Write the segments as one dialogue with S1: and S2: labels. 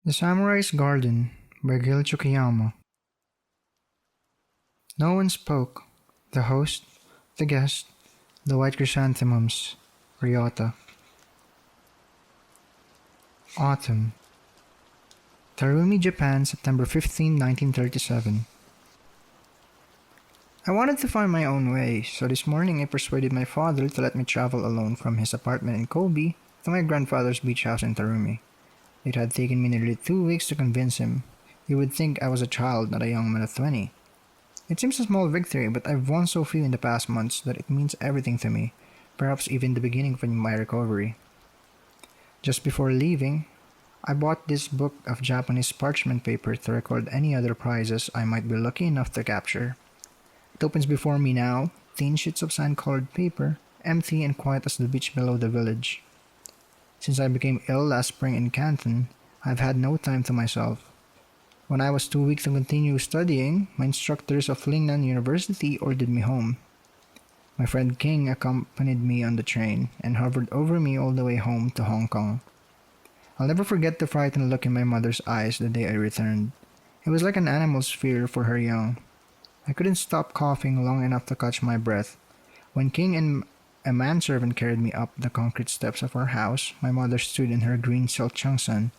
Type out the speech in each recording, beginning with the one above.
S1: The Samurai's Garden by Gail Tsukiyama. No one spoke. The host, the guest, the white chrysanthemums, Ryota. Autumn. Tarumi, Japan, September 15, 1937. I wanted to find my own way, so this morning I persuaded my father to let me travel alone from his apartment in Kobe to my grandfather's beach house in Tarumi. It had taken me nearly 2 weeks to convince him. You would think I was a child, not a young man of 20. It seems a small victory, but I've won so few in the past months that it means everything to me, perhaps even the beginning of my recovery. Just before leaving, I bought this book of Japanese parchment paper to record any other prizes I might be lucky enough to capture. It opens before me now, thin sheets of sand-colored paper, empty and quiet as the beach below the village. Since I became ill last spring in Canton, I've had no time to myself. When I was too weak to continue studying, my instructors of Lingnan University ordered me home. My friend King accompanied me on the train and hovered over me all the way home to Hong Kong. I'll never forget the frightened look in my mother's eyes the day I returned. It was like an animal's fear for her young. I couldn't stop coughing long enough to catch my breath. When King and a manservant carried me up the concrete steps of our house, my mother stood in her green silk cheongsan,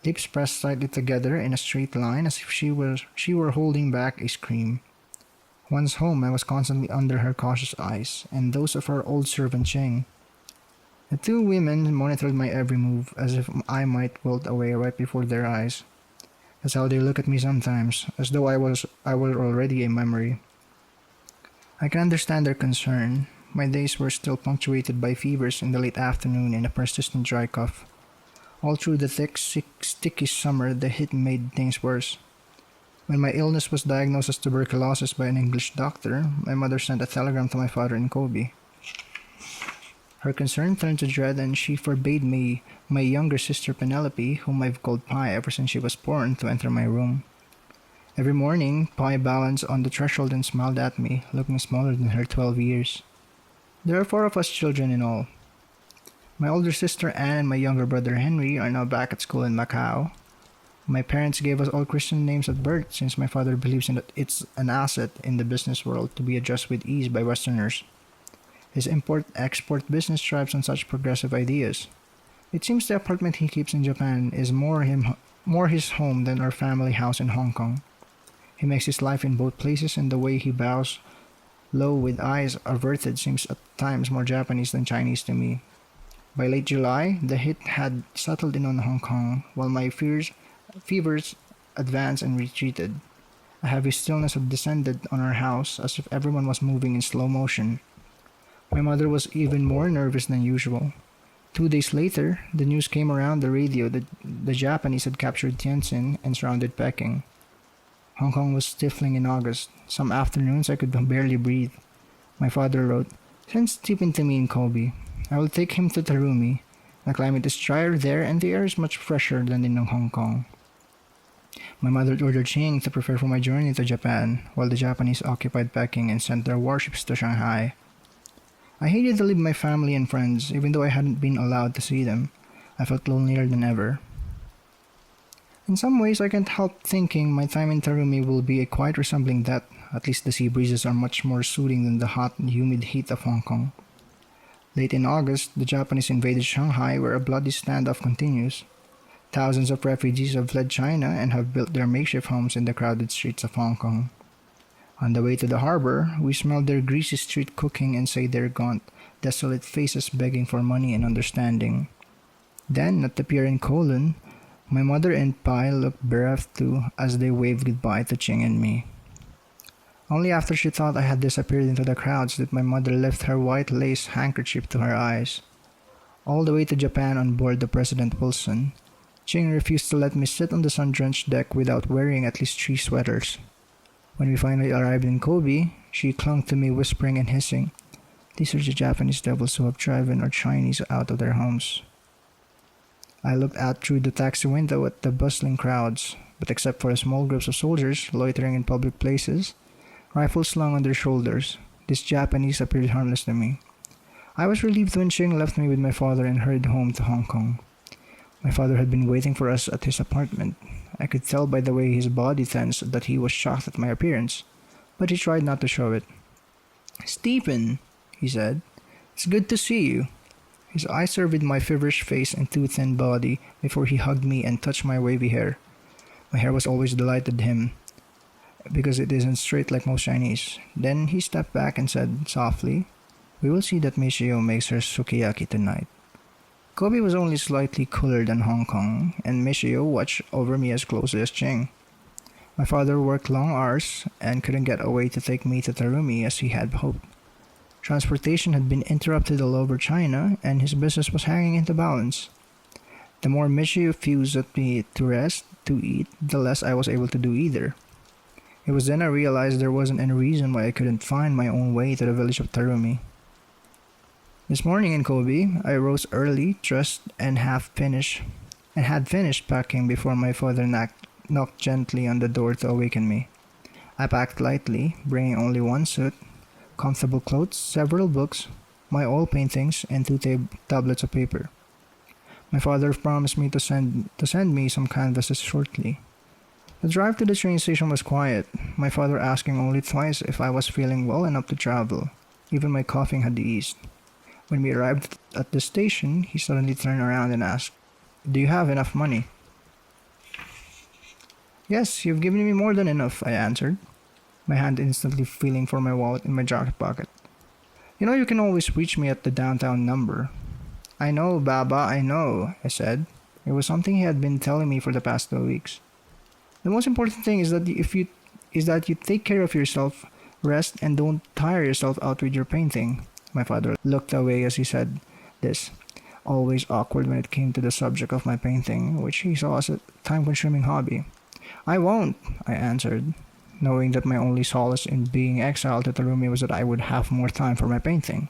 S1: lips pressed slightly together in a straight line as if she were holding back a scream. Once home, I was constantly under her cautious eyes, and those of her old servant Cheng. The two women monitored my every move, as if I might wilt away right before their eyes. That's how they look at me sometimes, as though I were already a memory. I can understand their concern. My days were still punctuated by fevers in the late afternoon and a persistent dry cough. All through the thick, sticky summer, the heat made things worse. When my illness was diagnosed as tuberculosis by an English doctor, my mother sent a telegram to my father in Kobe. Her concern turned to dread, and she forbade me, my younger sister Penelope, whom I've called Pi ever since she was born, to enter my room. Every morning, Pi balanced on the threshold and smiled at me, looking smaller than her 12 years. There are 4 of us children in all. My older sister Anne and my younger brother Henry are now back at school in Macau. My parents gave us all Christian names at birth, since my father believes that it's an asset in the business world to be addressed with ease by Westerners. His import-export business thrives on such progressive ideas. It seems the apartment he keeps in Japan is more his home than our family house in Hong Kong. He makes his life in both places, and the way he bows low with eyes averted seems at times more Japanese than Chinese to me. By late July, the heat had settled in on Hong Kong, while my fevers advanced and retreated. A heavy stillness had descended on our house, as if everyone was moving in slow motion. My mother was even more nervous than usual. 2 days later, the news came around the radio that the Japanese had captured Tientsin and surrounded Peking. Hong Kong was stifling in August. Some afternoons I could barely breathe. My father wrote, "Send Stephen to me in Kobe. I will take him to Tarumi. The climate is drier there and the air is much fresher than in Hong Kong." My mother ordered Ching to prepare for my journey to Japan, while the Japanese occupied Peking and sent their warships to Shanghai. I hated to leave my family and friends, even though I hadn't been allowed to see them. I felt lonelier than ever. In some ways, I can't help thinking my time in Tarumi will be quite resembling that. At least the sea breezes are much more soothing than the hot and humid heat of Hong Kong. Late in August, the Japanese invaded Shanghai, where a bloody standoff continues. Thousands of refugees have fled China and have built their makeshift homes in the crowded streets of Hong Kong. On the way to the harbor, we smelled their greasy street cooking and saw their gaunt, desolate faces begging for money and understanding. Then, at the pier in Kowloon, my mother and Pai looked bereft too, as they waved goodbye to Ching and me. Only after she thought I had disappeared into the crowds did my mother lift her white lace handkerchief to her eyes. All the way to Japan on board the President Wilson, Ching refused to let me sit on the sun-drenched deck without wearing at least 3 sweaters. When we finally arrived in Kobe, she clung to me, whispering and hissing, "These are the Japanese devils who have driven our Chinese out of their homes." I looked out through the taxi window at the bustling crowds, but except for small groups of soldiers loitering in public places, rifles slung on their shoulders, these Japanese appeared harmless to me. I was relieved when Ching left me with my father and hurried home to Hong Kong. My father had been waiting for us at his apartment. I could tell by the way his body tensed that he was shocked at my appearance, but he tried not to show it. "Stephen," he said, "it's good to see you." His eyes surveyed my feverish face and too thin body before he hugged me and touched my wavy hair. My hair was always delighted him, because it isn't straight like most Chinese. Then he stepped back and said softly, "We will see that Michio makes her sukiyaki tonight." Kobe was only slightly cooler than Hong Kong, and Michio watched over me as closely as Ching. My father worked long hours and couldn't get away to take me to Tarumi as he had hoped. Transportation had been interrupted all over China, and his business was hanging into balance. The more Michio fused at me to rest, to eat, the less I was able to do either. It was then I realized there wasn't any reason why I couldn't find my own way to the village of Tarumi. This morning in Kobe, I rose early, dressed, and had finished packing before my father knocked gently on the door to awaken me. I packed lightly, bringing only one suit, comfortable clothes, several books, my oil paintings, and two tablets of paper. My father promised me to send me some canvases shortly. The drive to the train station was quiet, my father asking only twice if I was feeling well enough to travel. Even my coughing had eased. When we arrived at the station, he suddenly turned around and asked, "Do you have enough money?" "Yes, you've given me more than enough," I answered, my hand instantly feeling for my wallet in my jacket pocket. "You know you can always reach me at the downtown number." "I know, Baba, I know," I said. It was something he had been telling me for the past 2 weeks. "The most important thing is that you take care of yourself, rest, and don't tire yourself out with your painting." My father looked away as he said this, always awkward when it came to the subject of my painting, which he saw as a time-consuming hobby. "I won't," I answered, knowing that my only solace in being exiled to Tarumi was that I would have more time for my painting.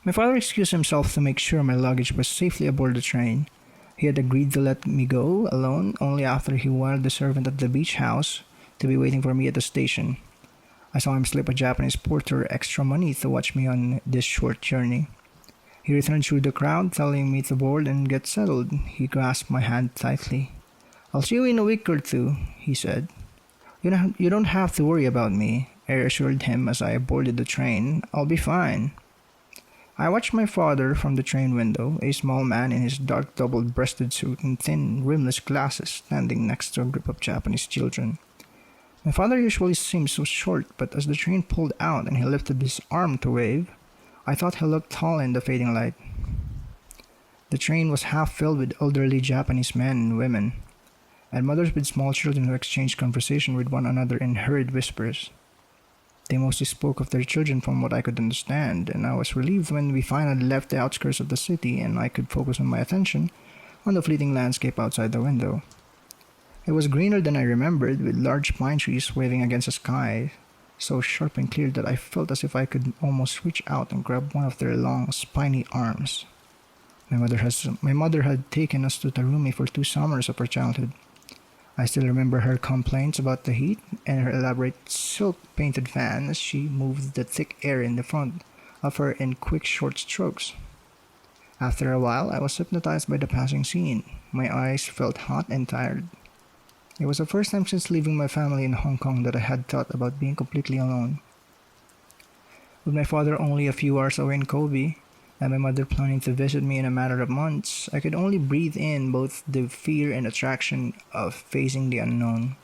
S1: My father excused himself to make sure my luggage was safely aboard the train. He had agreed to let me go alone only after he wanted the servant at the beach house to be waiting for me at the station. I saw him slip a Japanese porter extra money to watch me on this short journey. He returned through the crowd, telling me to board and get settled. He grasped my hand tightly. "I'll see you in a week or two," he said. You don't have to worry about me," I assured him as I boarded the train. "I'll be fine." I watched my father from the train window, a small man in his dark double-breasted suit and thin, rimless glasses, standing next to a group of Japanese children. My father usually seemed so short, but as the train pulled out and he lifted his arm to wave, I thought he looked tall in the fading light. The train was half filled with elderly Japanese men and women, and mothers with small children who exchanged conversation with one another in hurried whispers. They mostly spoke of their children from what I could understand, and I was relieved when we finally left the outskirts of the city and I could focus my attention on the fleeting landscape outside the window. It was greener than I remembered, with large pine trees waving against the sky, so sharp and clear that I felt as if I could almost reach out and grab one of their long, spiny arms. My mother had taken us to Tarumi for 2 summers of her childhood. I still remember her complaints about the heat and her elaborate silk-painted fan as she moved the thick air in the front of her in quick, short strokes. After a while, I was hypnotized by the passing scene. My eyes felt hot and tired. It was the first time since leaving my family in Hong Kong that I had thought about being completely alone. With my father only a few hours away in Kobe, and my mother planning to visit me in a matter of months, I could only breathe in both the fear and attraction of facing the unknown.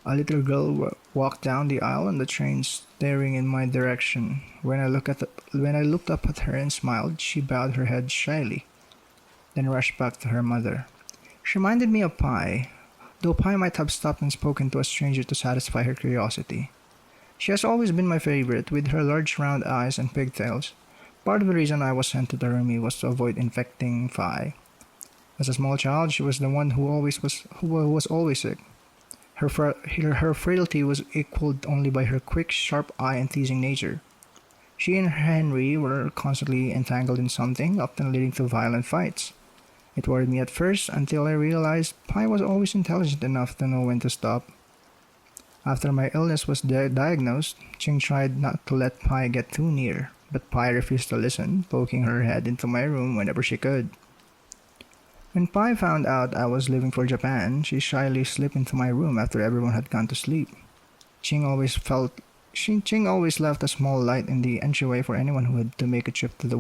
S1: A little girl walked down the aisle on the train, staring in my direction. When I looked up at her and smiled, she bowed her head shyly, then rushed back to her mother. She reminded me of Pai, though Pai might have stopped and spoken to a stranger to satisfy her curiosity. She has always been my favorite, with her large round eyes and pigtails. Part of the reason I was sent to Tarumi was to avoid infecting Pai. As a small child, she was the one who was always sick. Her frailty was equaled only by her quick, sharp eye and teasing nature. She and Henry were constantly entangled in something, often leading to violent fights. It worried me at first until I realized Pai was always intelligent enough to know when to stop. After my illness was diagnosed, Ching tried not to let Pai get too near, but Pai refused to listen, poking her head into my room whenever she could. When Pai found out I was leaving for Japan, she shyly slipped into my room after everyone had gone to sleep. Ching always felt Ching always left a small light in the entryway for anyone who had to make a trip to the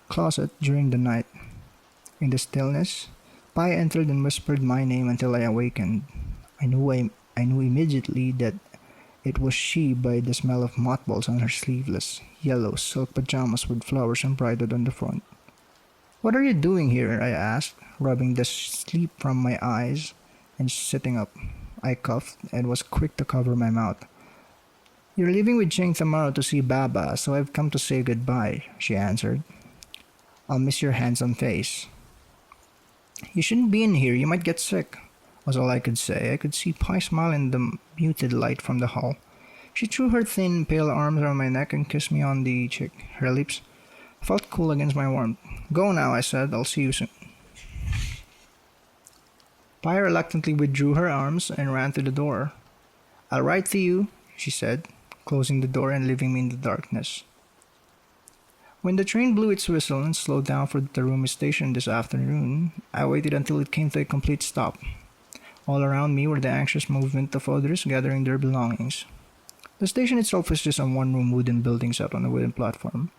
S1: closet during the night. In the stillness, Pai entered and whispered my name until I awakened. I knew immediately that it was she by the smell of mothballs on her sleeveless, yellow silk pajamas with flowers embroidered on the front. "What are you doing here?" I asked, rubbing the sleep from my eyes and sitting up. I coughed and was quick to cover my mouth. "You're leaving with Ching tomorrow to see Baba, so I've come to say goodbye," she answered. "I'll miss your handsome face." "You shouldn't be in here, you might get sick," was all I could say. I could see Pai smile in the muted light from the hall. She threw her thin, pale arms around my neck and kissed me on the cheek. Her lips felt cool against my warmth. "Go now," I said. "I'll see you soon." Pai reluctantly withdrew her arms and ran to the door. "I'll write to you," she said, closing the door and leaving me in the darkness. When the train blew its whistle and slowed down for the Tarumi station this afternoon, I waited until it came to a complete stop. All around me were the anxious movement of others gathering their belongings. The station itself was just a one-room wooden building set on a wooden platform.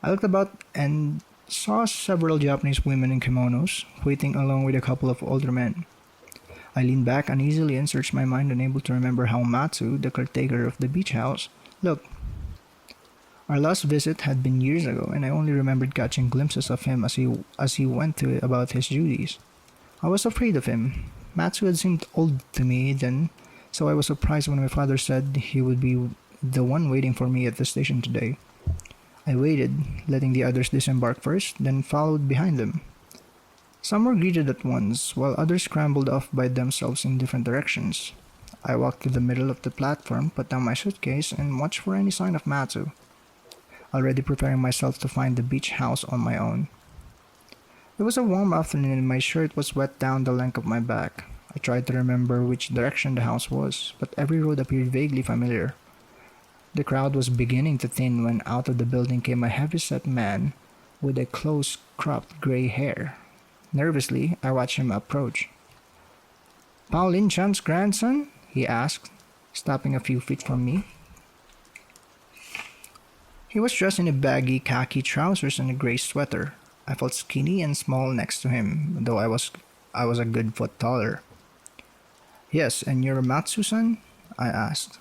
S1: I looked about and saw several Japanese women in kimonos, waiting along with a couple of older men. I leaned back uneasily and searched my mind, unable to remember how Matsu, the caretaker of the beach house, looked. Our last visit had been years ago, and I only remembered catching glimpses of him as he went to about his duties. I was afraid of him. Matsu had seemed old to me then, so I was surprised when my father said he would be the one waiting for me at the station today. I waited, letting the others disembark first, then followed behind them. Some were greeted at once, while others scrambled off by themselves in different directions. I walked to the middle of the platform, put down my suitcase, and watched for any sign of Matsu, already preparing myself to find the beach house on my own. It was a warm afternoon and my shirt was wet down the length of my back. I tried to remember which direction the house was, but every road appeared vaguely familiar. The crowd was beginning to thin when out of the building came a heavy-set man with a close-cropped gray hair. Nervously, I watched him approach. "Pauline Chan's grandson?" he asked, stopping a few feet from me. He was dressed in a baggy khaki trousers and a gray sweater. I felt skinny and small next to him, though I was a good foot taller. "Yes, and you're Matsu-san?" I asked.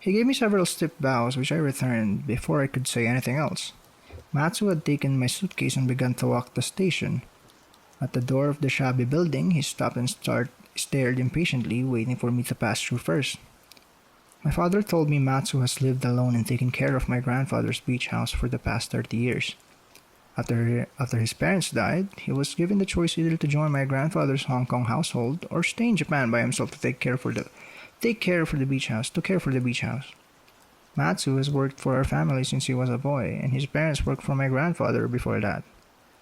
S1: He gave me several stiff bows, which I returned before I could say anything else. Matsu had taken my suitcase and begun to walk the station. At the door of the shabby building, he stopped and stared impatiently, waiting for me to pass through first. My father told me Matsu has lived alone and taken care of my grandfather's beach house for the past 30 years. After his parents died, he was given the choice either to join my grandfather's Hong Kong household or stay in Japan by himself to care for the beach house. Matsu has worked for our family since he was a boy, and his parents worked for my grandfather before that.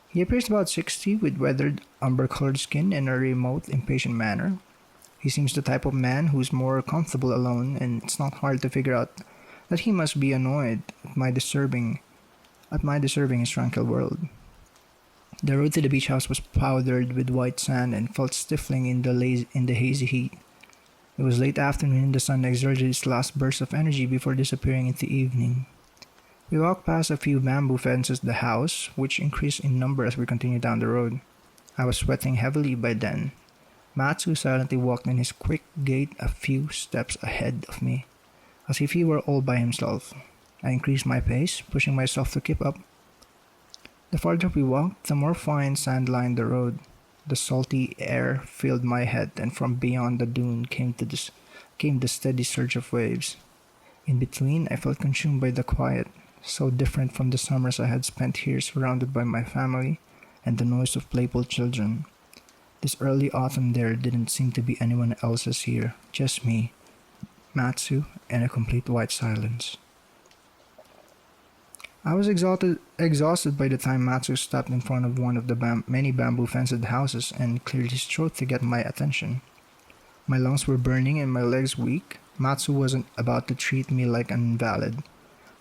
S1: He appears about 60 with weathered, umber-colored skin and a remote, impatient manner. He seems the type of man who's more comfortable alone, and it's not hard to figure out that he must be annoyed at my disturbing his tranquil world. The road to the beach house was powdered with white sand and felt stifling in the hazy heat. It was late afternoon and the sun exerted its last burst of energy before disappearing into evening. We walked past a few bamboo fences to the house, which increased in number as we continued down the road. I was sweating heavily by then. Matsu silently walked in his quick gait a few steps ahead of me, as if he were all by himself. I increased my pace, pushing myself to keep up. The farther we walked, the more fine sand lined the road. The salty air filled my head, and from beyond the dune came the steady surge of waves. In between, I felt consumed by the quiet, so different from the summers I had spent here surrounded by my family and the noise of playful children. This early autumn there didn't seem to be anyone else's here, just me, Matsu, and a complete white silence. I was exhausted by the time Matsu stopped in front of one of the many bamboo-fenced houses and cleared his throat to get my attention. My lungs were burning and my legs weak. Matsu wasn't about to treat me like an invalid.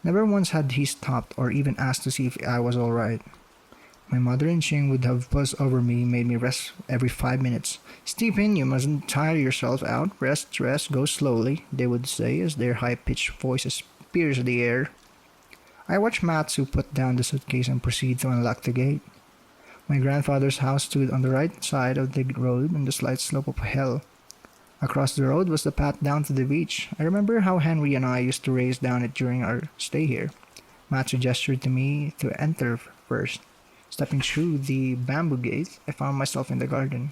S1: Never once had he stopped or even asked to see if I was all right. My mother and Ching would have fussed over me, made me rest every 5 minutes. Stephen, you mustn't tire yourself out. Rest, rest, go slowly, they would say as their high-pitched voices pierced the air. I watched Matsu put down the suitcase and proceed to unlock the gate. My grandfather's house stood on the right side of the road on the slight slope of a hill. Across the road was the path down to the beach. I remember how Henry and I used to race down it during our stay here. Matsu gestured to me to enter first. Stepping through the bamboo gate, I found myself in the garden.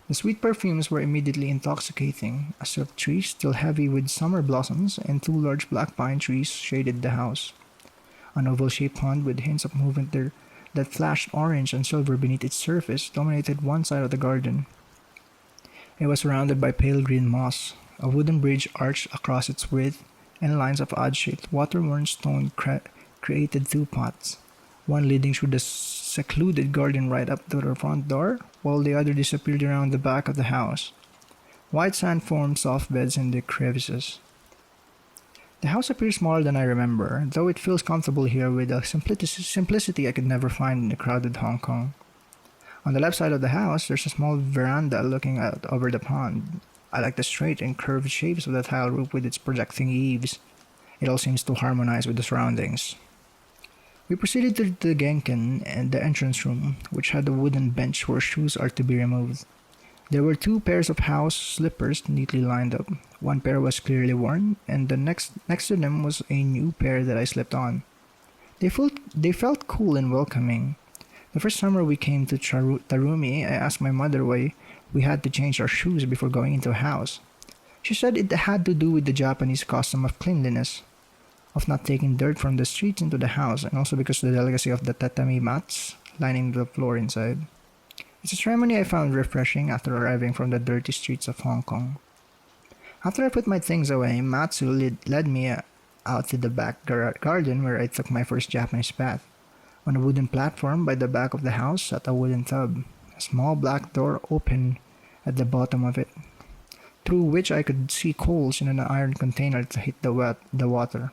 S1: The sweet perfumes were immediately intoxicating. A silk tree, still heavy with summer blossoms, and two large black pine trees shaded the house. An oval-shaped pond with hints of movement there that flashed orange and silver beneath its surface dominated one side of the garden. It was surrounded by pale green moss. A wooden bridge arched across its width, and lines of odd-shaped, water-worn stone created two paths, one leading through the secluded garden right up to the front door, while the other disappeared around the back of the house. White sand formed soft beds in the crevices. The house appears smaller than I remember, though it feels comfortable here with a simplicity I could never find in a crowded Hong Kong. On the left side of the house, there's a small veranda looking out over the pond. I like the straight and curved shapes of the tile roof with its projecting eaves. It all seems to harmonize with the surroundings. We proceeded to the genkan and the entrance room, which had a wooden bench where shoes are to be removed. There were two pairs of house slippers neatly lined up. One pair was clearly worn, and the next to them was a new pair that I slipped on. They felt cool and welcoming. The first summer we came to Tarumi, I asked my mother why we had to change our shoes before going into a house. She said it had to do with the Japanese custom of cleanliness, of not taking dirt from the streets into the house, and also because of the delicacy of the tatami mats lining the floor inside. It's a ceremony I found refreshing after arriving from the dirty streets of Hong Kong. After I put my things away, Matsu led me out to the back garden where I took my first Japanese bath. On a wooden platform by the back of the house sat a wooden tub. A small black door opened at the bottom of it, through which I could see coals in an iron container to heat the water.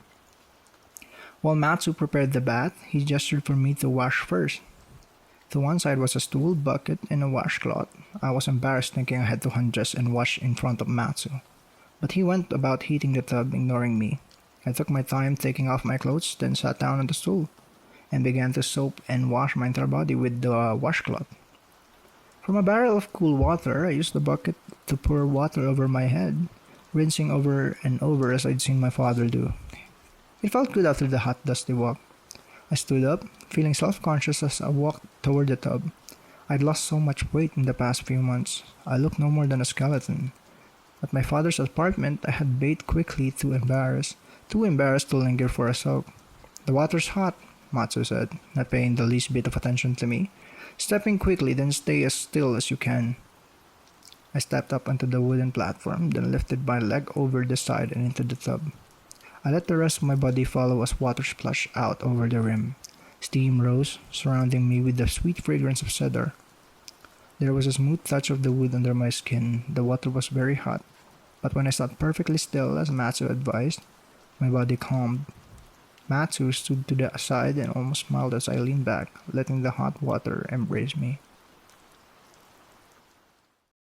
S1: While Matsu prepared the bath, he gestured for me to wash first. To one side was a stool, bucket, and a washcloth. I was embarrassed thinking I had to undress and wash in front of Matsu, but he went about heating the tub, ignoring me. I took my time taking off my clothes, then sat down on the stool, and began to soap and wash my entire body with the washcloth. From a barrel of cool water, I used the bucket to pour water over my head, rinsing over and over as I'd seen my father do. It felt good after the hot, dusty walk. I stood up, feeling self-conscious as I walked toward the tub. I'd lost so much weight in the past few months. I looked no more than a skeleton. At my father's apartment, I had bathed quickly, too embarrassed to linger for a soak. "The water's hot," Matsu said, not paying the least bit of attention to me. "Step in quickly, then stay as still as you can." I stepped up onto the wooden platform, then lifted my leg over the side and into the tub. I let the rest of my body follow as water splashed out over the rim. Steam rose, surrounding me with the sweet fragrance of cedar. There was a smooth touch of the wood under my skin. The water was very hot, but when I sat perfectly still, as Matsu advised, my body calmed. Matsu stood to the side and almost smiled as I leaned back, letting the hot water embrace me.